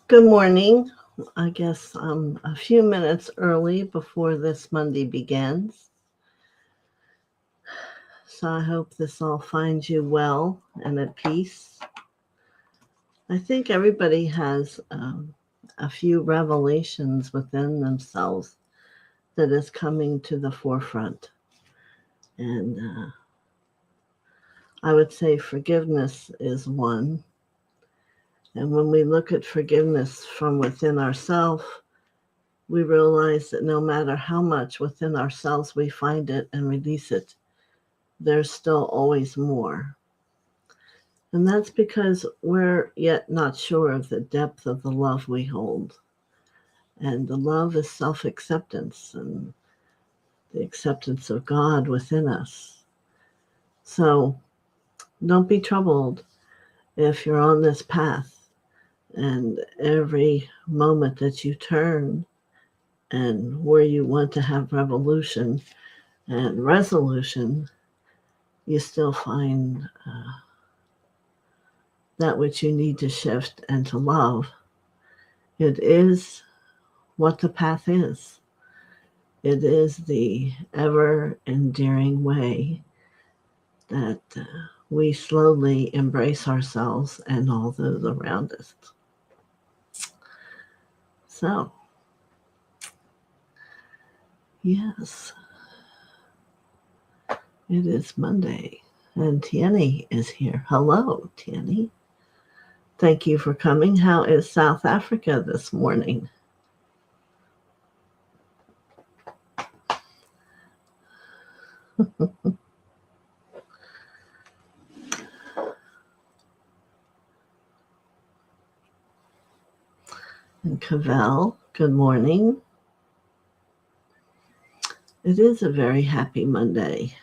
Good morning. I guess I'm a few minutes early before this Monday begins. So I hope this all finds you well and at peace. I think everybody has a few revelations within themselves that is coming to the forefront. And I would say forgiveness is one. And when we look at forgiveness from within ourselves, we realize that no matter how much within ourselves we find it and release it, there's still always more. And that's because we're yet not sure of the depth of the love we hold. And the love is self-acceptance and the acceptance of God within us. So don't be troubled if you're on this path and every moment that you turn and where you want to have revolution and resolution, you still find that which you need to shift and to love. It is what the path is. It is the ever endearing way that we slowly embrace ourselves and all those around us. So, yes, it is Monday, and Tierney is here. Hello, Tierney. Thank you for coming. How is South Africa this morning? And Cavell, good morning. It is a very happy Monday.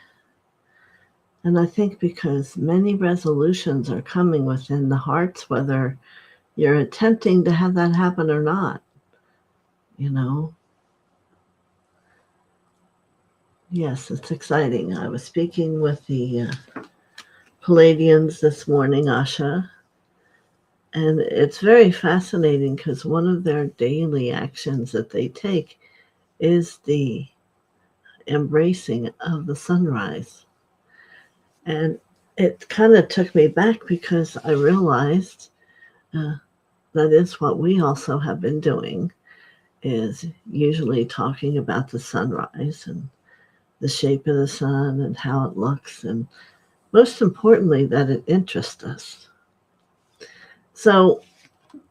And I think because many resolutions are coming within the hearts, whether you're attempting to have that happen or not, you know. Yes, it's exciting. I was speaking with the Palladians this morning, Asha, and it's very fascinating because one of their daily actions that they take is the embracing of the sunrise. And it kind of took me back because I realized that is what we also have been doing, is usually talking about the sunrise and the shape of the sun and how it looks, and most importantly, that it interests us. So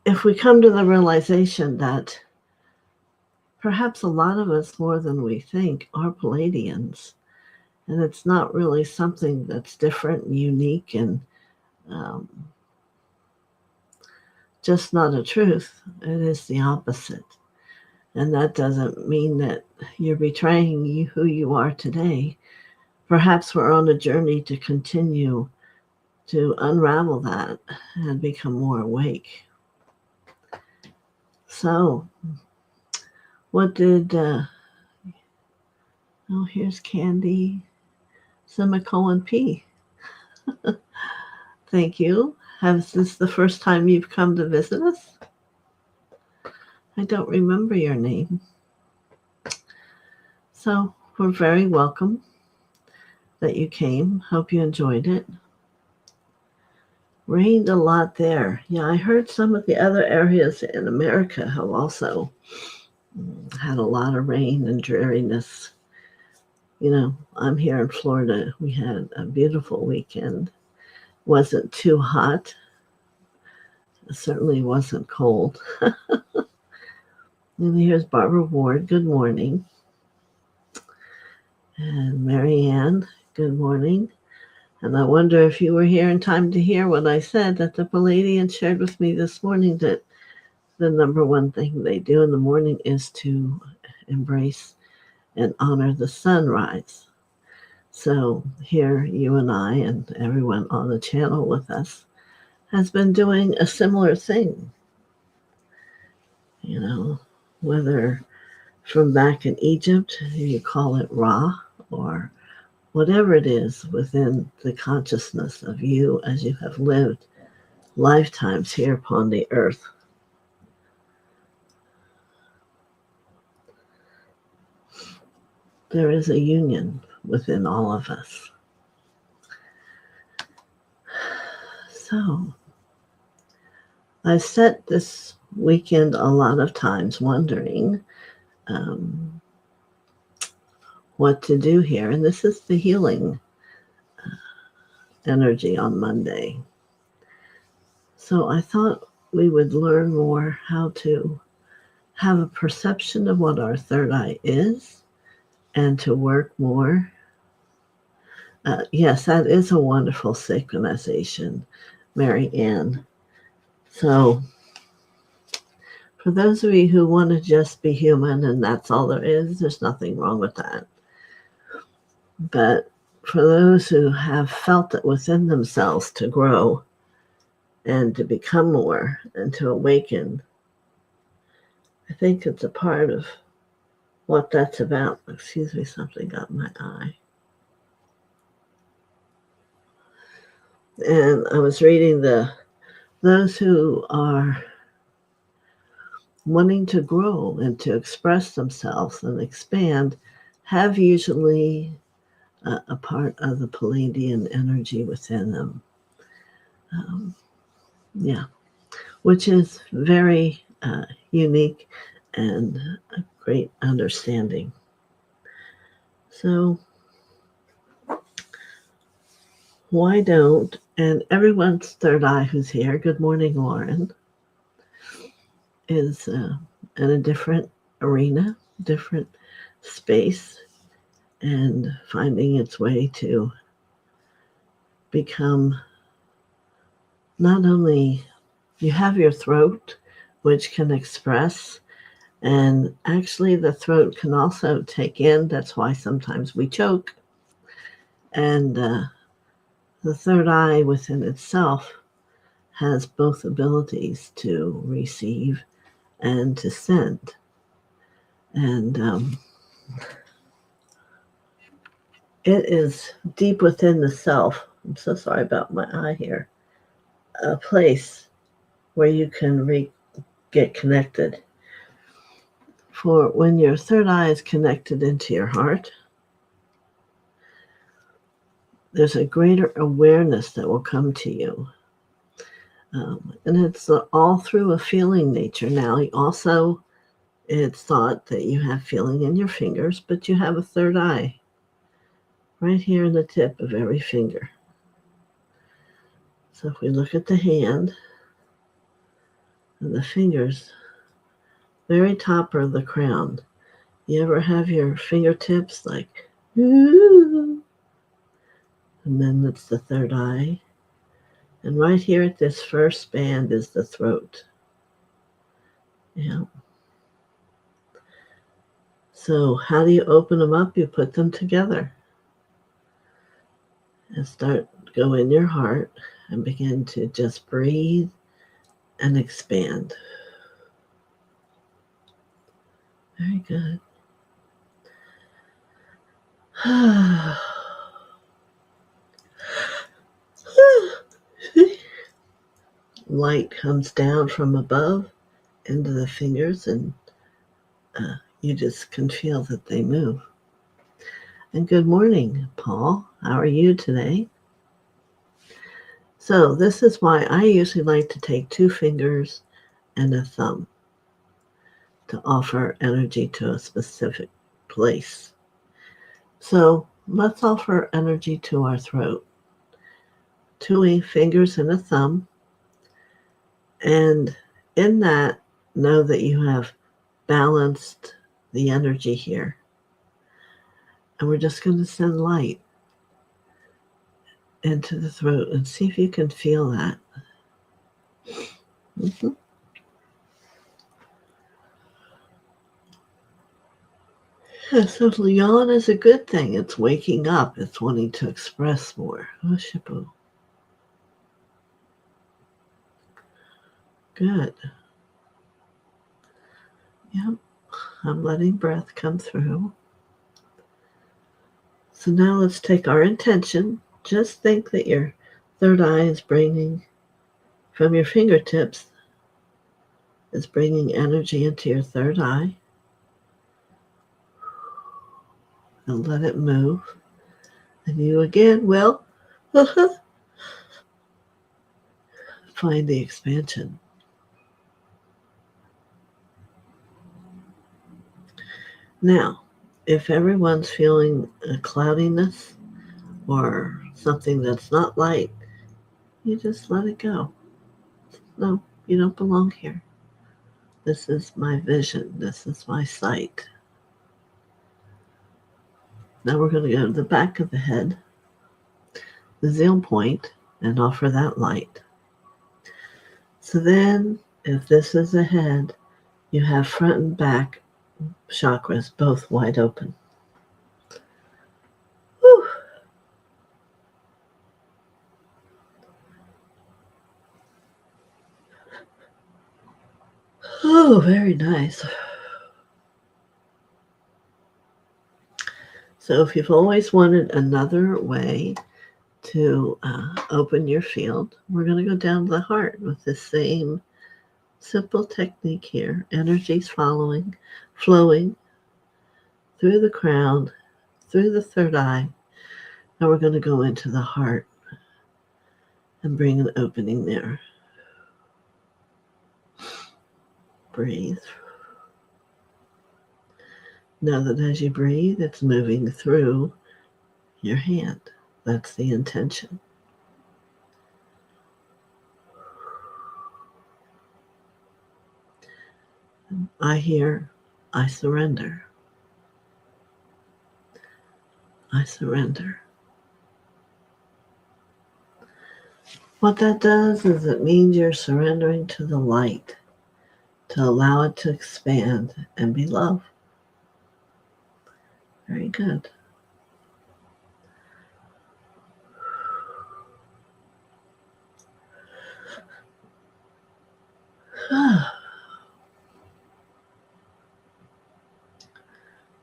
if we come to the realization that perhaps a lot of us, more than we think, are Palladians, and it's not really something that's different and unique and just not a truth, it is the opposite. And that doesn't mean that you're betraying who you are today. Perhaps we're on a journey to continue to unravel that and become more awake. So, what did, here's Candy, semicolon P. Thank you. Is this the first time you've come to visit us? I don't remember your name. So, we're very welcome that you came. Hope you enjoyed it. Rained a lot there. Yeah, I heard some of the other areas in America have also had a lot of rain and dreariness. You know, I'm here in Florida. We had a beautiful weekend. Wasn't too hot. It certainly wasn't cold. And here's Barbara Ward. Good morning. And Marianne, good morning. And I wonder if you were here in time to hear what I said, that the Palladians shared with me this morning that the number one thing they do in the morning is to embrace and honor the sunrise. So here you and I and everyone on the channel with us has been doing a similar thing. You know, whether from back in Egypt, you call it Ra, or whatever it is within the consciousness of you as you have lived lifetimes here upon the earth. there is a union within all of us. So, I sat this weekend a lot of times wondering what to do here. And this is the healing energy on Monday. So I thought we would learn more how to have a perception of what our third eye is and to work more. Yes, that is a wonderful synchronization, Mary Ann. So for those of you who want to just be human and that's all there is, there's nothing wrong with that. But for those who have felt it within themselves to grow and to become more and to awaken, I think it's a part of what that's about. Excuse me, something got in my eye. And I was reading those who are wanting to grow and to express themselves and expand have usually a part of the Palladian energy within them. Which is very unique and a great understanding. So why don't, and everyone's third eye who's here, good morning, Lauren, is in a different arena, different space, and finding its way to become not only, you have your throat, which can express, and actually the throat can also take in, that's why sometimes we choke, and the third eye within itself has both abilities to receive and to send. And it is deep within the self. I'm so sorry about my eye here. A place where you can get connected. For when your third eye is connected into your heart, there's a greater awareness that will come to you. And it's all through a feeling nature. Now, also, it's thought that you have feeling in your fingers, but you have a third eye right here in the tip of every finger. So if we look at the hand and the fingers, very top of the crown, you ever have your fingertips like, ooh, and then it's the third eye. And right here at this first band is the throat. Yeah. So how do you open them up? You put them together and go in your heart and begin to just breathe and expand. Very good. Light comes down from above into the fingers, and you just can feel that they move. And good morning, Paul. How are you today? So this is why I usually like to take 2 fingers and a thumb to offer energy to a specific place. So let's offer energy to our throat. 2 fingers and a thumb. And in that, know that you have balanced the energy here. And we're just going to send light into the throat and see if you can feel that. Mm-hmm. Yeah, so yawn is a good thing. It's waking up. It's wanting to express more. Oh, Shippo. Good. Yep. I'm letting breath come through. So now let's take our intention. Just think that your third eye is bringing, from your fingertips, is bringing energy into your third eye. and let it move. And you again will find the expansion. Now, if everyone's feeling a cloudiness or something that's not light, you just let it go. No, you don't belong here. This is my vision. This is my sight. Now we're going to go to the back of the head, the 0 point, and offer that light. So then, if this is a head, you have front and back chakras both wide open. Whew. Oh, very nice. So if you've always wanted another way to open your field, we're going to go down to the heart with the same simple technique here. Energy's flowing through the crown, through the third eye. Now we're going to go into the heart and bring an opening there. Breathe. Know that as you breathe, it's moving through your hand. That's the intention. I hear, I surrender. I surrender. What that does is it means you're surrendering to the light, to allow it to expand and be love. Very good.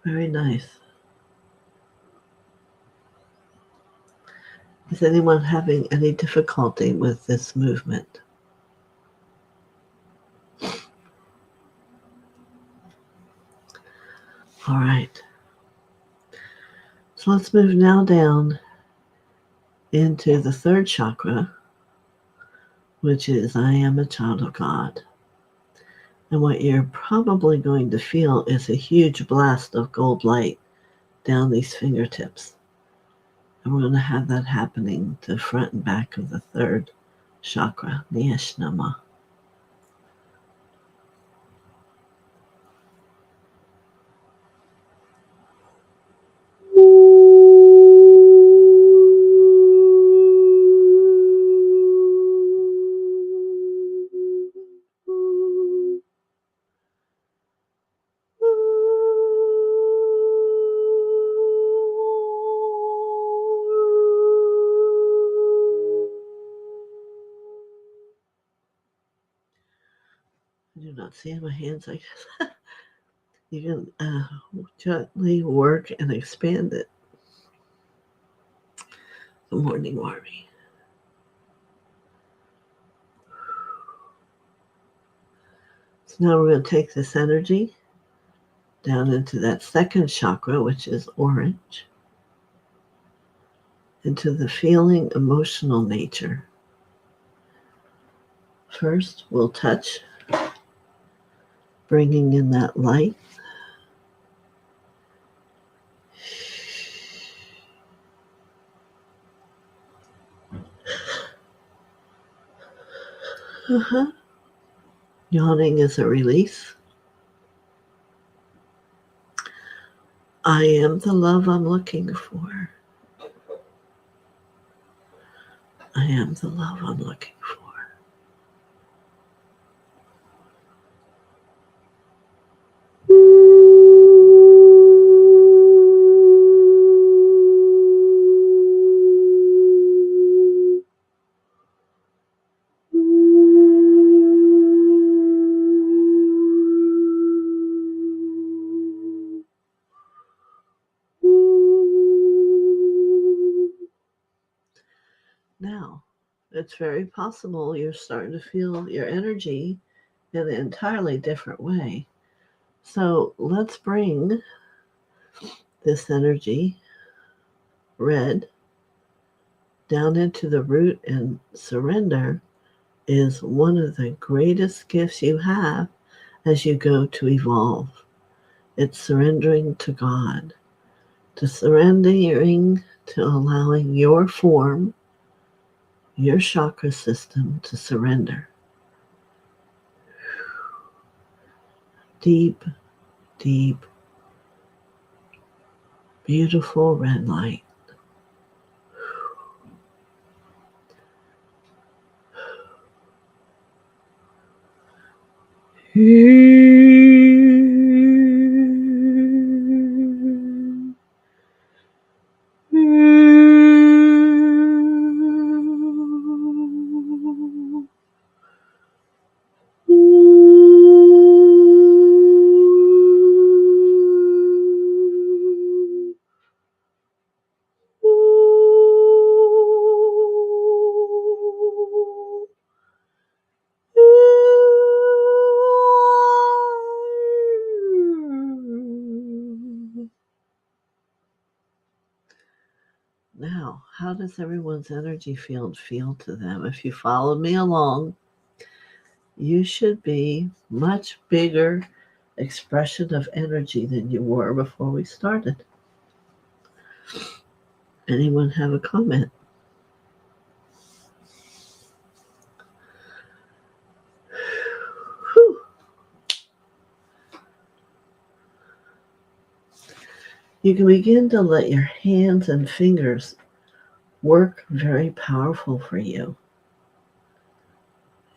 Very nice. Is anyone having any difficulty with this movement? All right. So let's move now down into the third chakra, which is I am a child of God. And what you're probably going to feel is a huge blast of gold light down these fingertips. And we're going to have that happening to front and back of the third chakra, Niyashnama. I do not see my hands, I guess. You can gently work and expand it. Good morning, Warmy. So now we're going to take this energy down into that second chakra, which is orange, into the feeling, emotional nature. First, we'll touch, bringing in that light. Yawning is a release. I am the love I'm looking for. I am the love I'm looking for. Now, it's very possible you're starting to feel your energy in an entirely different way. So let's bring this energy, red, down into the root, and surrender is one of the greatest gifts you have as you go to evolve. It's surrendering to God, to surrendering to allowing your form, your chakra system to surrender. Deep, deep, beautiful red light. Now, how does everyone's energy field feel to them? If you follow me along, you should be much bigger expression of energy than you were before we started. Anyone have a comment? Whew. You can begin to let your hands and fingers work very powerful for you.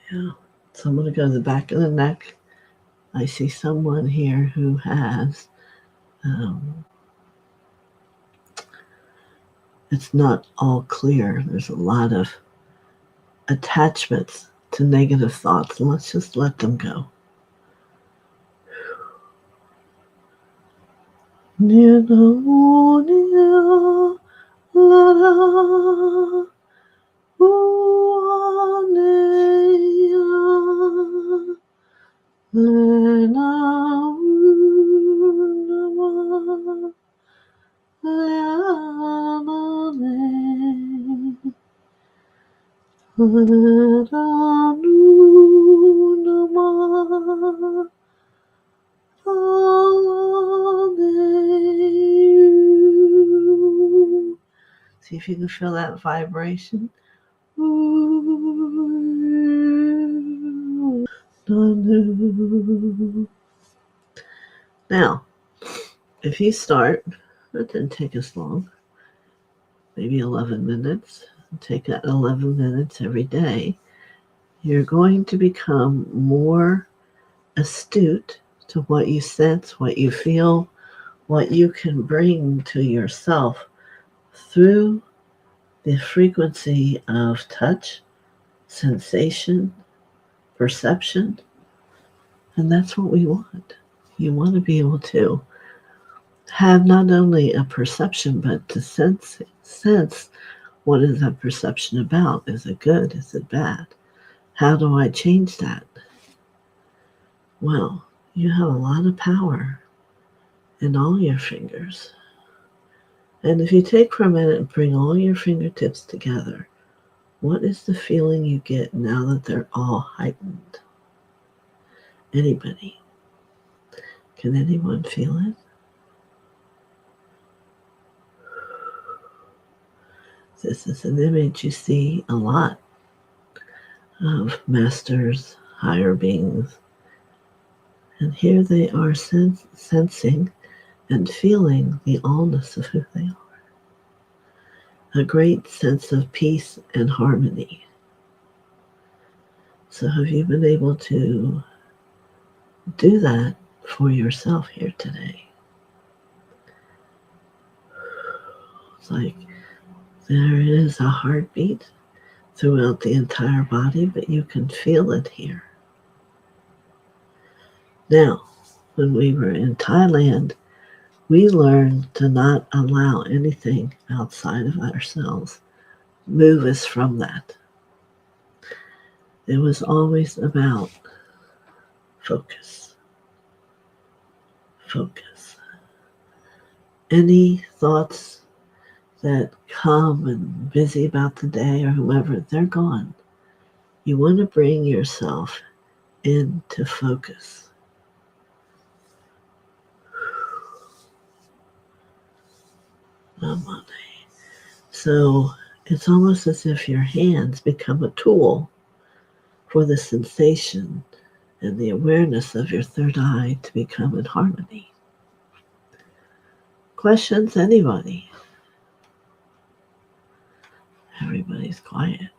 Yeah. So I'm going to go to the back of the neck. I see someone here who has, it's not all clear. There's a lot of attachments to negative thoughts, and let's just let them go. See if you can feel that vibration. Now, if you start, that didn't take us long, maybe 11 minutes, take that 11 minutes every day, you're going to become more astute to what you sense, what you feel, what you can bring to yourself through the frequency of touch, sensation, perception. And that's what we want. You want to be able to have not only a perception, but to sense what is that perception about? Is it good? Is it bad? How do I change that? Well, you have a lot of power in all your fingers. And if you take for a minute and bring all your fingertips together, what is the feeling you get now that they're all heightened? Anybody? Can anyone feel it? This is an image you see a lot of masters, higher beings. And here they are sensing and feeling the allness of who they are. A great sense of peace and harmony. So have you been able to do that for yourself here today? It's like there is a heartbeat throughout the entire body, but you can feel it here. Now, when we were in Thailand, we learned to not allow anything outside of ourselves move us from that. It was always about focus. Focus. any thoughts that come and busy about the day or whoever, they're gone. You want to bring yourself into focus. So it's almost as if your hands become a tool for the sensation and the awareness of your third eye to become in harmony. Questions, anybody? Everybody's quiet.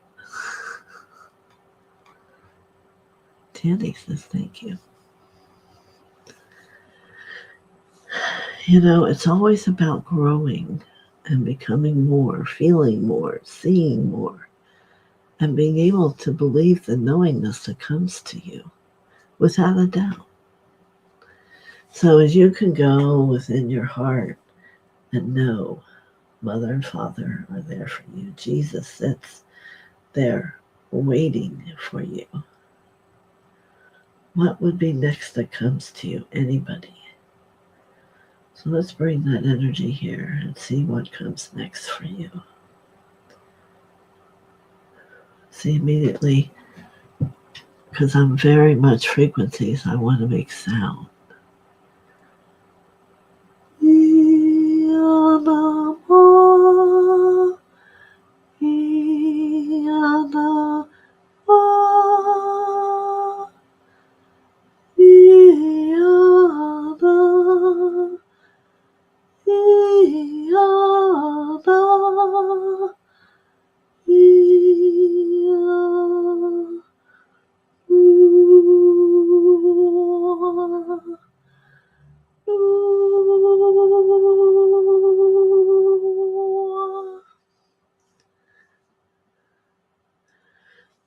Tandy says thank you. You know, it's always about growing and becoming more, feeling more, seeing more, and being able to believe the knowingness that comes to you without a doubt. So as you can go within your heart and know Mother and Father are there for you, Jesus sits there waiting for you. What would be next that comes to you? Anybody? So let's bring that energy here and see what comes next for you. See, immediately, because I'm very much frequencies, I want to make sound.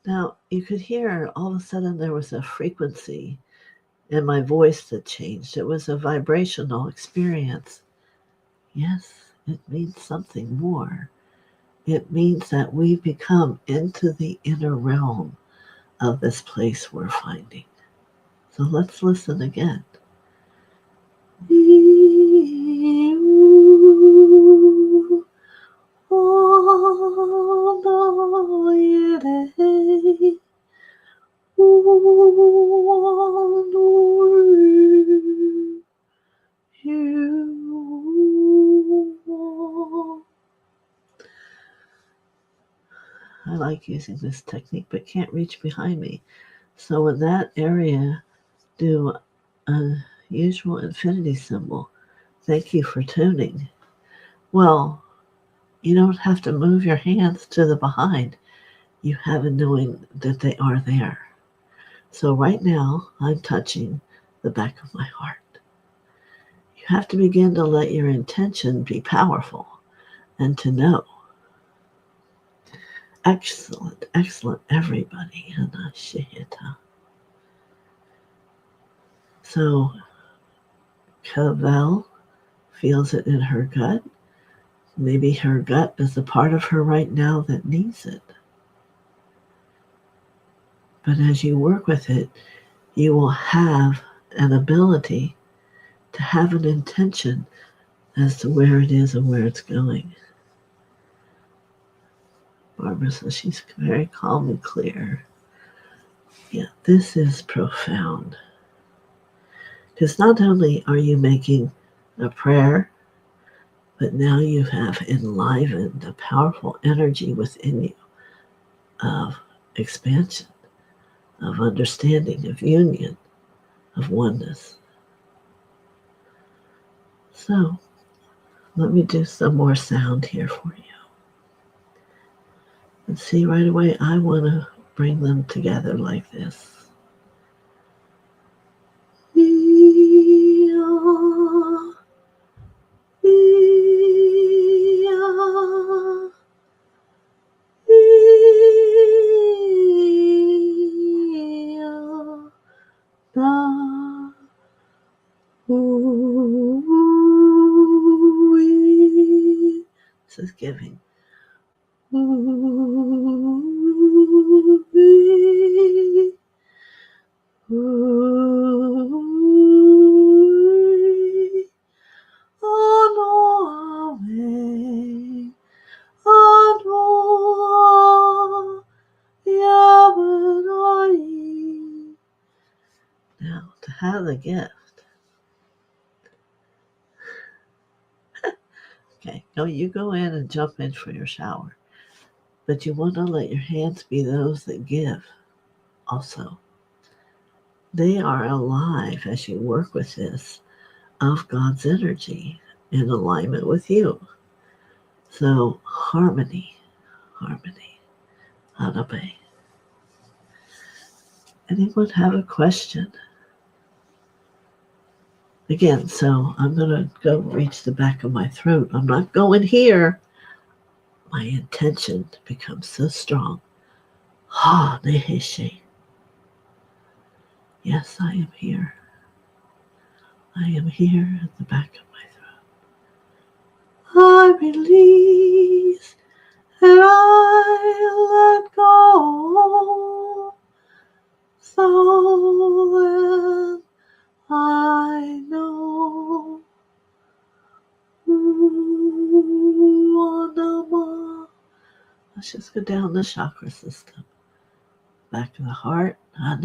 Now, you could hear all of a sudden there was a frequency in my voice that changed. It was a vibrational experience. Yes, it means something more. It means that we become into the inner realm of this place we're finding. So let's listen again. I like using this technique, but can't reach behind me. So in that area, do a usual infinity symbol. Thank you for tuning. Well, you don't have to move your hands to the behind. You have a knowing that they are there. So right now, I'm touching the back of my heart. You have to begin to let your intention be powerful and to know. Excellent, excellent, everybody. So Cavell feels it in her gut. Maybe her gut is a part of her right now that needs it. But as you work with it, you will have an ability to have an intention as to where it is and where it's going. Barbara says she's very calm and clear. Yeah, this is profound. Because not only are you making a prayer, but now you have enlivened a powerful energy within you of expansion, of understanding, of union, of oneness. So let me do some more sound here for you. And see, right away, I want to bring them together like this. This is giving. have the gift. Okay, no, you go in and jump in for your shower. But you want to let your hands be those that give also. They are alive as you work with this of God's energy in alignment with you. So harmony, Anabe. Anyone have a question? Again, so I'm going to go reach the back of my throat. I'm not going here. My intention becomes so strong. Ha, Neheshe. Yes, I am here. I am here at the back of my throat. I release and I let go. So that I know. Let's just go down the chakra system. Back of the heart. A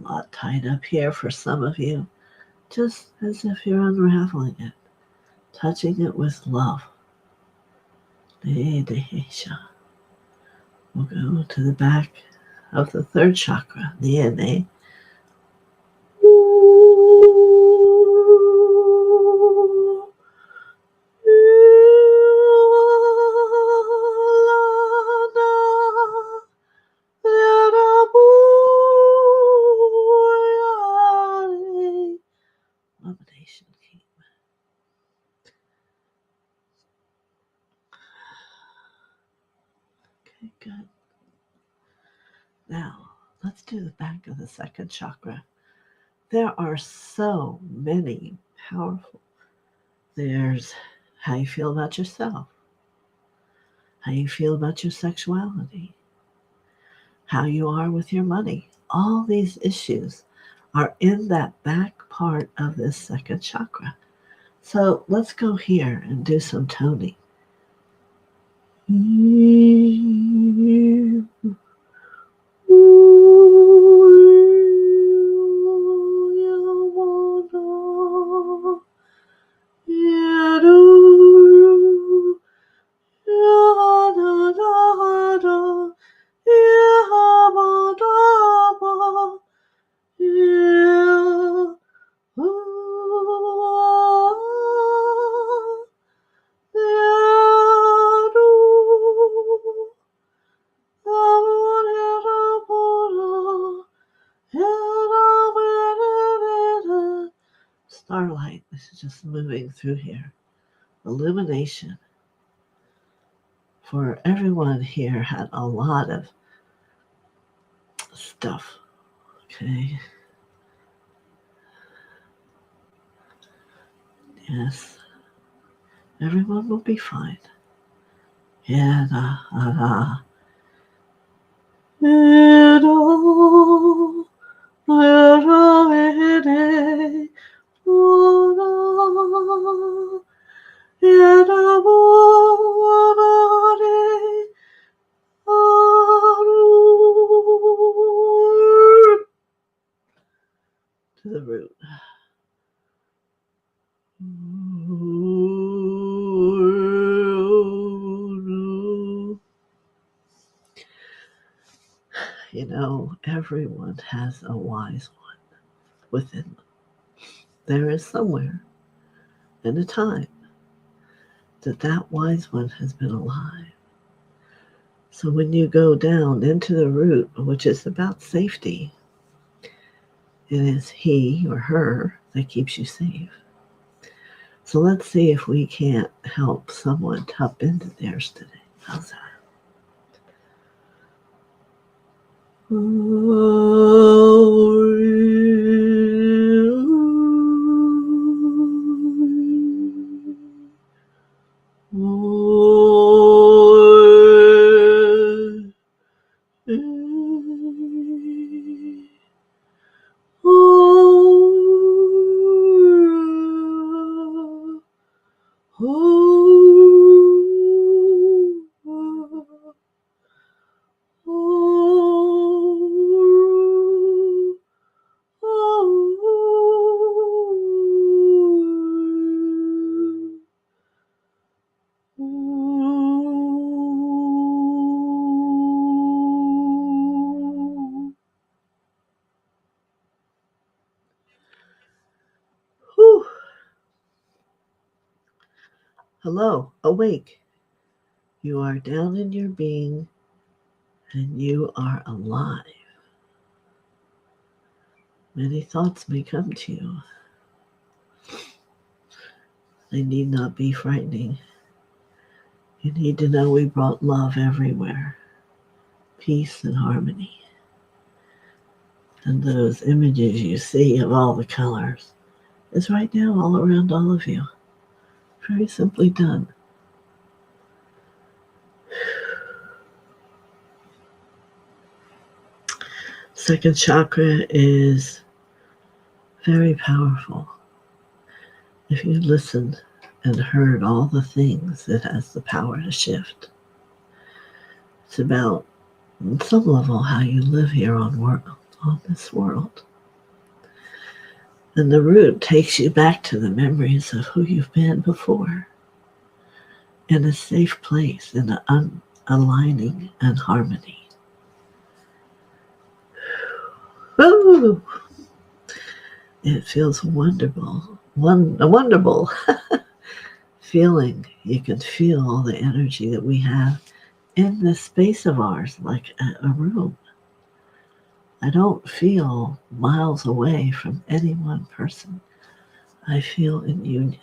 lot tied up here for some of you. Just as if you're unraveling it. Touching it with love. We'll go to the back of the third chakra. The Illumination King. Okay, good. Now, let's do the back of the second chakra. There are so many powerful. There's how you feel about yourself, how you feel about your sexuality, how you are with your money. All these issues are in that back part of this second chakra. So let's go here and do some toning. Starlight, this is just moving through here. Illumination. For everyone here had a lot of stuff. Okay. Yes. Everyone will be fine. Yeah, to the root. You know, everyone has a wise one within them. There is somewhere in a time that wise one has been alive. So when you go down into the root, which is about safety, it is he or her that keeps you safe. So let's see if we can't help someone tap into theirs today. How's that? Hello, awake. You are down in your being and you are alive. Many thoughts may come to you. They need not be frightening. You need to know we brought love everywhere, peace and harmony. And those images you see of all the colors is right now all around all of you. Very simply done. Second chakra is very powerful. If you listened and heard all the things it has the power to shift, it's about, on some level, how you live here on this world. And the root takes you back to the memories of who you've been before, in a safe place, in an aligning and harmony. Woo! It feels wonderful, a wonderful feeling. You can feel all the energy that we have in this space of ours, like a room. I don't feel miles away from any one person. I feel in union.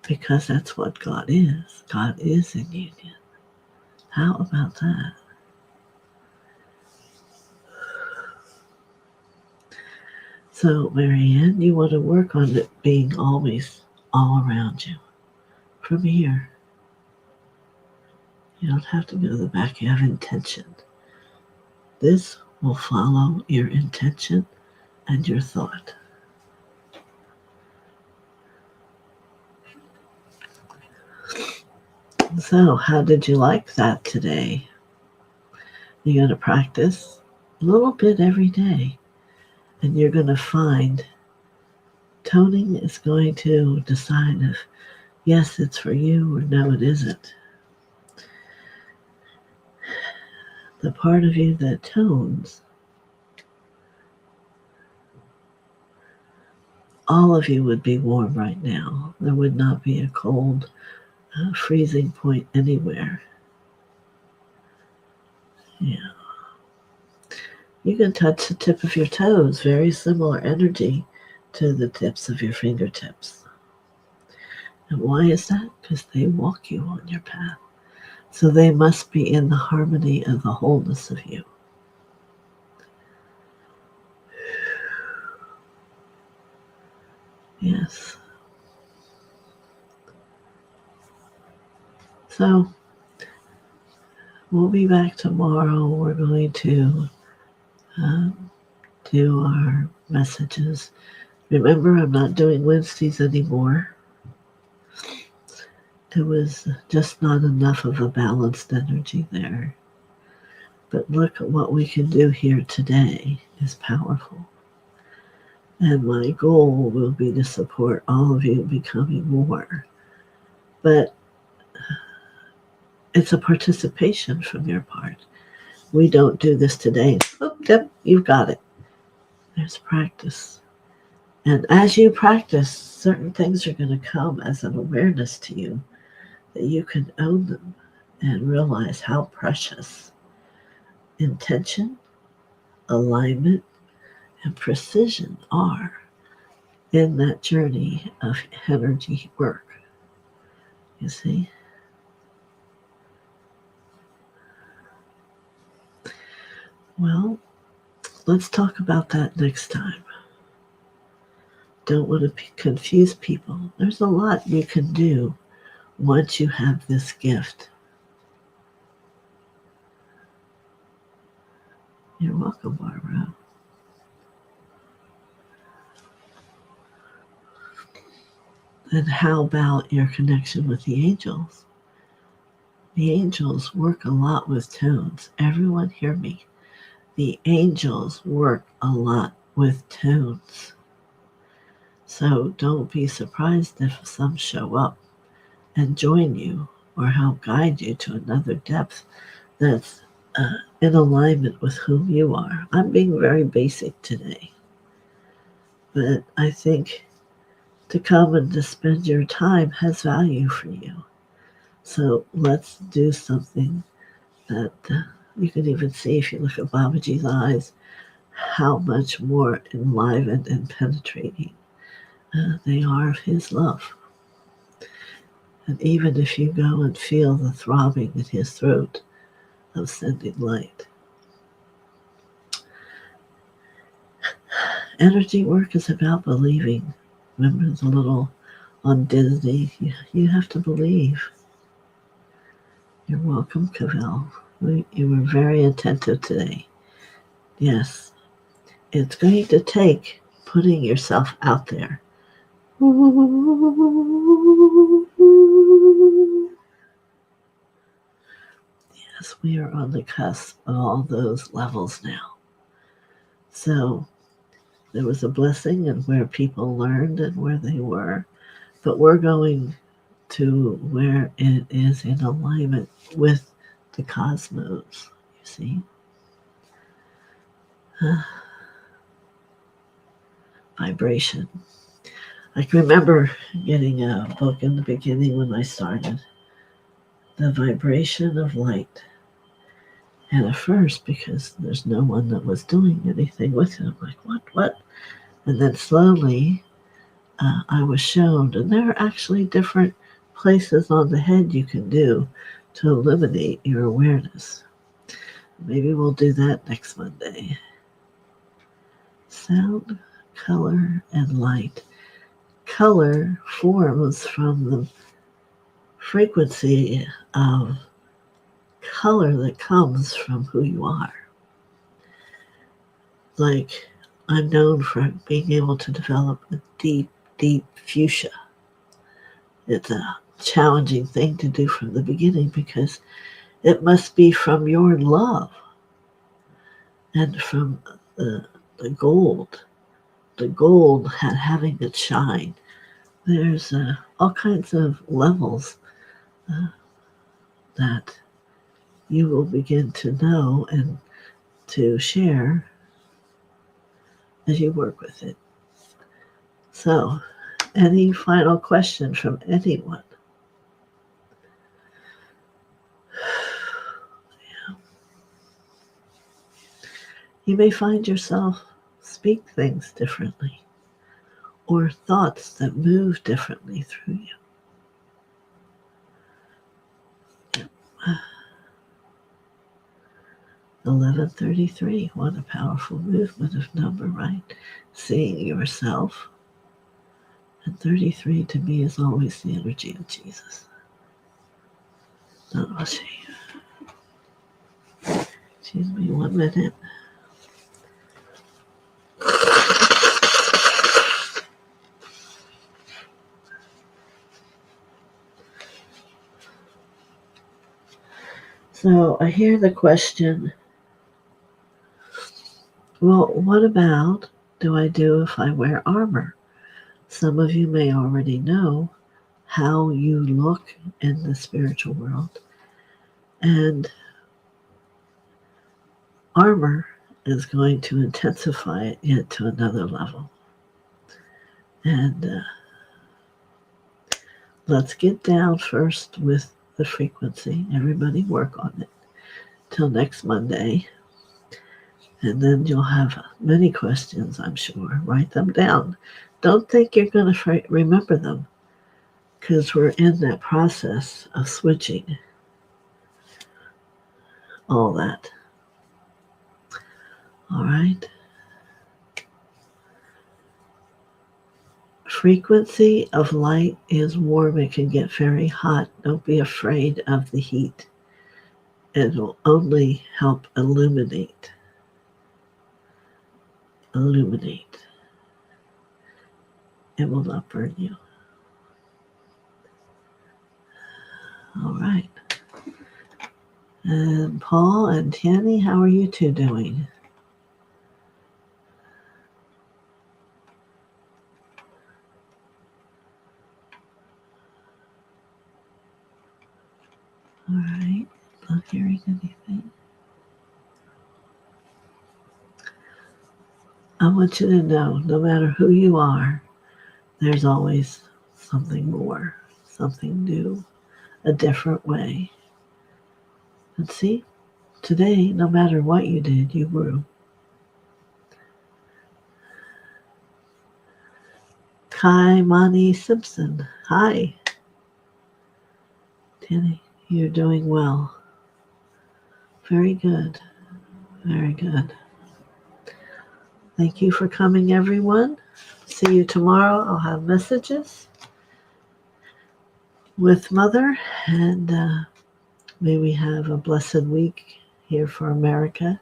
Because that's what God is. God is in union. How about that? So, Marianne, you want to work on it being always all around you. From here. You don't have to go to the back. You have intention. This will follow your intention and your thought. So, how did you like that today? You're going to practice a little bit every day, and you're going to find toning is going to decide if yes, it's for you, or no, it isn't. The part of you that tones, all of you would be warm right now. There would not be a cold, freezing point anywhere. Yeah. You can touch the tip of your toes, very similar energy to the tips of your fingertips. And why is that? Because they walk you on your path. So they must be in the harmony of the wholeness of you. Yes. So we'll be back tomorrow. We're going to do our messages. Remember, I'm not doing Wednesdays anymore. There was just not enough of a balanced energy there. But look at what we can do here today is powerful. And my goal will be to support all of you becoming more. But it's a participation from your part. We don't do this today. Oh, yep, you've got it. There's practice. And as you practice, certain things are going to come as an awareness to you that you can own them and realize how precious intention, alignment, and precision are in that journey of energy work. You see? Well, let's talk about that next time. Don't want to confuse people. There's a lot you can do once you have this gift. You're welcome, Barbara. And how about your connection with the angels? The angels work a lot with tones. Everyone hear me. The angels work a lot with tones. So don't be surprised if some show up and join you or help guide you to another depth that's in alignment with whom you are. I'm being very basic today, but I think to come and to spend your time has value for you. So let's do something that you can even see if you look at Babaji's eyes, how much more enlivened and penetrating they are of his love. And even if you go and feel the throbbing in his throat of sending light. Energy work is about believing. Remember the little on Disney, you have to believe. You're welcome, Cavell. You were very attentive today. Yes, it's going to take putting yourself out there. Yes, we are on the cusp of all those levels now. So there was a blessing in where people learned and where they were, but we're going to where it is in alignment with the cosmos, you see. Vibration. I can remember getting a book in the beginning when I started, The Vibration of Light. And at first, because there's no one that was doing anything with it, I'm like, what? And then slowly I was shown, and there are actually different places on the head you can do to eliminate your awareness. Maybe we'll do that next Monday. Sound, color, and light. Color forms from the frequency of color that comes from who you are. Like, I'm known for being able to develop a deep, deep fuchsia. It's a challenging thing to do from the beginning because it must be from your love and from the gold. The gold having its shine. There's all kinds of levels that you will begin to know and to share as you work with it. So, any final question from anyone? Yeah. You may find yourself speak things differently or thoughts that move differently through you. Yep. 1133, what a powerful movement of number, right? Seeing yourself. And 33 to me is always the energy of Jesus. Not I'll see. Excuse me 1 minute. So I hear the question, well, what about do I do if I wear armor? Some of you may already know how you look in the spiritual world. And armor is going to intensify it yet to another level. And let's get down first with the frequency. Everybody work on it till next Monday. And then you'll have many questions, I'm sure. Write them down. Don't think you're going to remember them because we're in that process of switching all that. All right. Frequency of light is warm. It can get very hot. Don't be afraid of the heat. It will only help illuminate. Illuminate. It will not burn you. All right. And Paul and Tanny, how are you two doing? All right. Not hearing anything. I want you to know, no matter who you are, there's always something more, something new, a different way. And see, today, no matter what you did, you grew. Kai Mani Simpson. Hi. Danny, you're doing well. Very good. Very good. Thank you for coming, everyone. See you tomorrow. I'll have messages with Mother, and may we have a blessed week here for America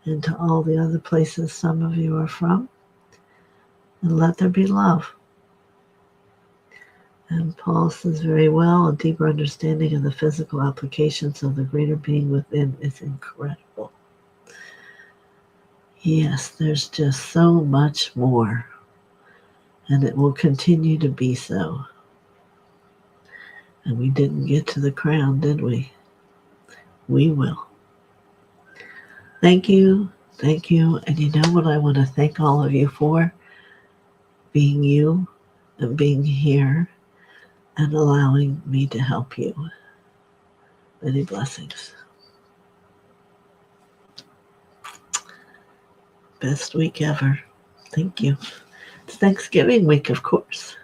and to all the other places some of you are from. And let there be love. And Paul says very well, a deeper understanding of the physical applications of the greater being within is incredible. Yes, there's just so much more, and it will continue to be so. And we didn't get to the crown, did we? We will. Thank you. Thank you. And you know what I want to thank all of you for? Being you and being here and allowing me to help you. Many blessings. Best week ever. Thank you. It's Thanksgiving week, of course.